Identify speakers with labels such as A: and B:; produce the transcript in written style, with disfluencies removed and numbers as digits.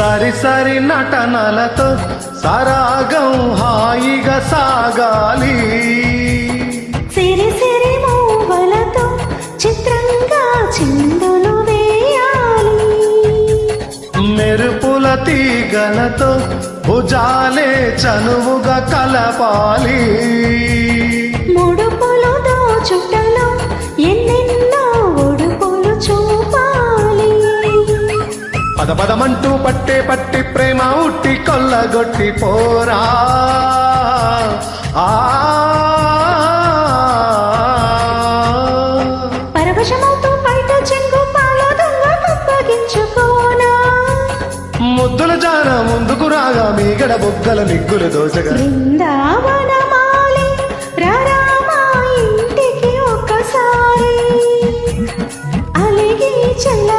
A: సరి సరి నటనలతో సరాగం హాయిగా సాగాలి.
B: సిరి సిరి మూవలతో చిత్రంగా చిందులు వేయాలి.
A: మెరుపుల తీగలతో భుజాలే చనువుగా కలపాలి.
B: ముడుపులు దోచుటలో ఎన్నెన్నో ఉడుపులు చూపాలి.
A: పదపదమంటూ పట్టే పట్టి ప్రేమ ఉట్టి కొల్లగొట్టి పోరా.
B: పరవశమవుతూ బయట చెంగు పాల దొంగ అప్పగించుకోనా.
A: ముద్దుల జాన ముందుకు రాగా మీగడ బొగ్గల నిగ్గులు దోచగా
B: బృందావనమాలి రారామా ఇంటికి ఒకసారి అలిగి చల్ల